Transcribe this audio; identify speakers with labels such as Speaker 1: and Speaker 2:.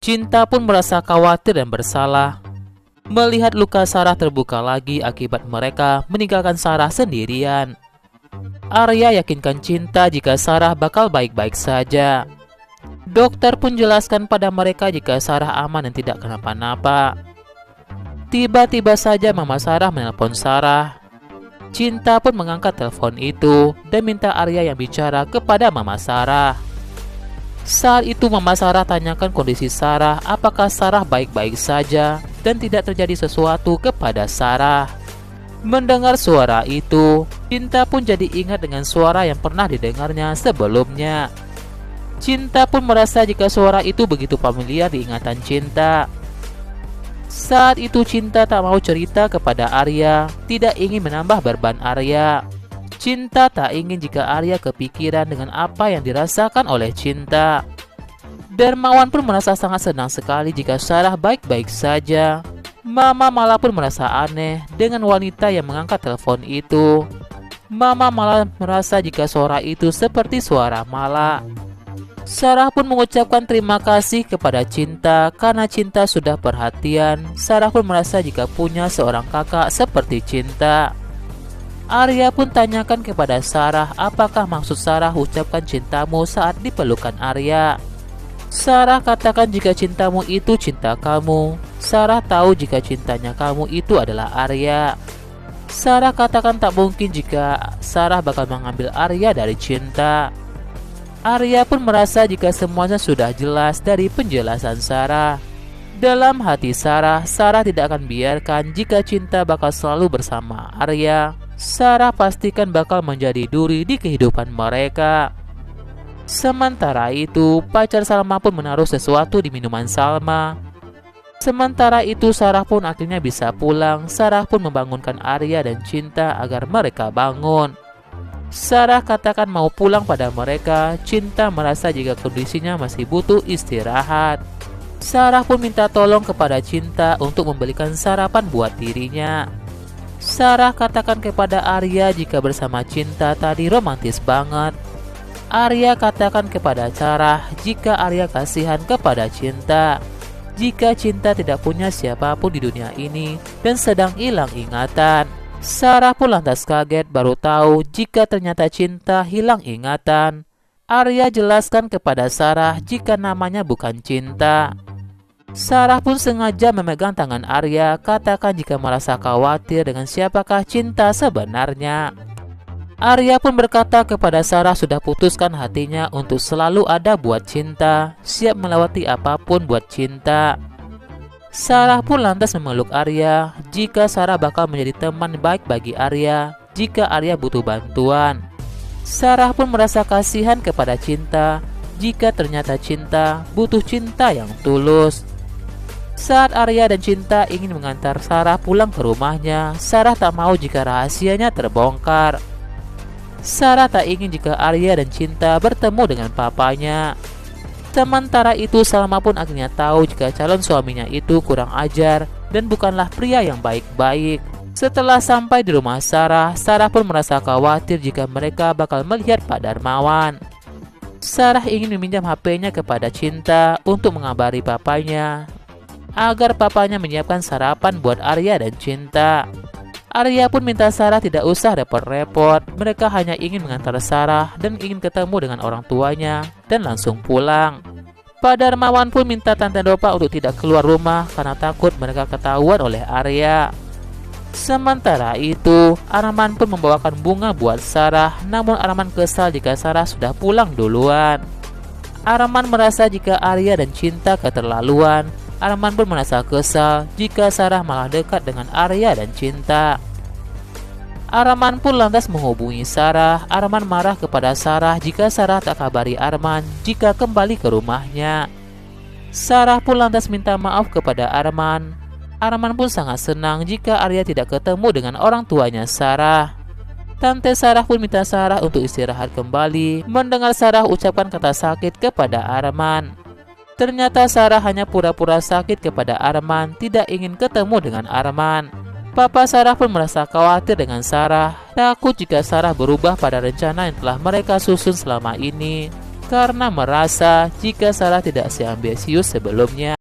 Speaker 1: Cinta pun merasa khawatir dan bersalah. Melihat luka Sarah terbuka lagi akibat mereka meninggalkan Sarah sendirian. Arya yakinkan Cinta jika Sarah bakal baik-baik saja. Dokter pun jelaskan pada mereka jika Sarah aman dan tidak kenapa-napa. Tiba-tiba saja Mama Sarah menelpon Sarah. Cinta pun mengangkat telepon itu dan minta Arya yang bicara kepada Mama Sarah. Saat itu Mama Sarah tanyakan kondisi Sarah, apakah Sarah baik-baik saja dan tidak terjadi sesuatu kepada Sarah. Mendengar suara itu, Cinta pun jadi ingat dengan suara yang pernah didengarnya sebelumnya. Cinta pun merasa jika suara itu begitu familiar di ingatan Cinta. Saat itu Cinta tak mau cerita kepada Arya, tidak ingin menambah beban Arya. Cinta tak ingin jika Arya kepikiran dengan apa yang dirasakan oleh Cinta. Dermawan pun merasa sangat senang sekali jika Sarah baik-baik saja. Mama malah pun merasa aneh dengan wanita yang mengangkat telepon itu. Mama malah merasa jika suara itu seperti suara Mala. Sarah pun mengucapkan terima kasih kepada Cinta karena Cinta sudah perhatian. Sarah pun merasa jika punya seorang kakak seperti Cinta. Arya pun tanyakan kepada Sarah apakah maksud Sarah ucapkan cintamu saat dipelukan Arya. Sarah katakan jika cintamu itu cinta kamu. Sarah tahu jika cintanya kamu itu adalah Arya. Sarah katakan tak mungkin jika Sarah bakal mengambil Arya dari Cinta. Arya pun merasa jika semuanya sudah jelas dari penjelasan Sarah. Dalam hati Sarah, Sarah tidak akan biarkan jika Cinta bakal selalu bersama Arya. Sarah pastikan bakal menjadi duri di kehidupan mereka. Sementara itu, pacar Salma pun menaruh sesuatu di minuman Salma. Sementara itu, Sarah pun akhirnya bisa pulang. Sarah pun membangunkan Arya dan Cinta agar mereka bangun. Sarah katakan mau pulang pada mereka. Cinta merasa jika kondisinya masih butuh istirahat. Sarah pun minta tolong kepada Cinta untuk membelikan sarapan buat dirinya. Sarah katakan kepada Arya jika bersama Cinta tadi romantis banget. Arya katakan kepada Sarah jika Arya kasihan kepada Cinta. Jika Cinta tidak punya siapapun di dunia ini dan sedang hilang ingatan. Sarah pun lantas kaget baru tahu jika ternyata Cinta hilang ingatan. Arya jelaskan kepada Sarah jika namanya bukan Cinta. Sarah pun sengaja memegang tangan Arya, katakan jika merasa khawatir dengan siapakah Cinta sebenarnya. Arya pun berkata kepada Sarah sudah putuskan hatinya untuk selalu ada buat Cinta, siap melewati apapun buat Cinta. Sarah pun lantas memeluk Arya jika Sarah bakal menjadi teman baik bagi Arya jika Arya butuh bantuan. Sarah pun merasa kasihan kepada Cinta jika ternyata Cinta butuh cinta yang tulus. Saat Arya dan Cinta ingin mengantar Sarah pulang ke rumahnya, Sarah tak mau jika rahasianya terbongkar. Sarah tak ingin jika Arya dan Cinta bertemu dengan papanya. Sementara itu Salma pun akhirnya tahu jika calon suaminya itu kurang ajar dan bukanlah pria yang baik-baik. Setelah sampai di rumah Sarah, Sarah pun merasa khawatir jika mereka bakal melihat Pak Darmawan. Sarah ingin meminjam HP-nya kepada Cinta untuk mengabari papanya agar papanya menyiapkan sarapan buat Arya dan Cinta. Arya pun minta Sarah tidak usah repot-repot. Mereka hanya ingin mengantar Sarah dan ingin ketemu dengan orang tuanya dan langsung pulang. Pak Darmawan pun minta Tante Dopa untuk tidak keluar rumah karena takut mereka ketahuan oleh Arya. Sementara itu, Arman pun membawakan bunga buat Sarah, namun Arman kesal jika Sarah sudah pulang duluan. Arman merasa jika Arya dan Cinta keterlaluan. Arman pun merasa kesal jika Sarah malah dekat dengan Arya dan Cinta. Arman pun lantas menghubungi Sarah. Arman marah kepada Sarah jika Sarah tak kabari Arman jika kembali ke rumahnya. Sarah pun lantas minta maaf kepada Arman. Arman pun sangat senang jika Arya tidak ketemu dengan orang tuanya Sarah. Tante Sarah pun minta Sarah untuk istirahat kembali. Mendengar Sarah ucapkan kata sakit kepada Arman. Ternyata Sarah hanya pura-pura sakit kepada Arman, tidak ingin ketemu dengan Arman. Papa Sarah pun merasa khawatir dengan Sarah, takut jika Sarah berubah pada rencana yang telah mereka susun selama ini, karena merasa jika Sarah tidak seambisius sebelumnya.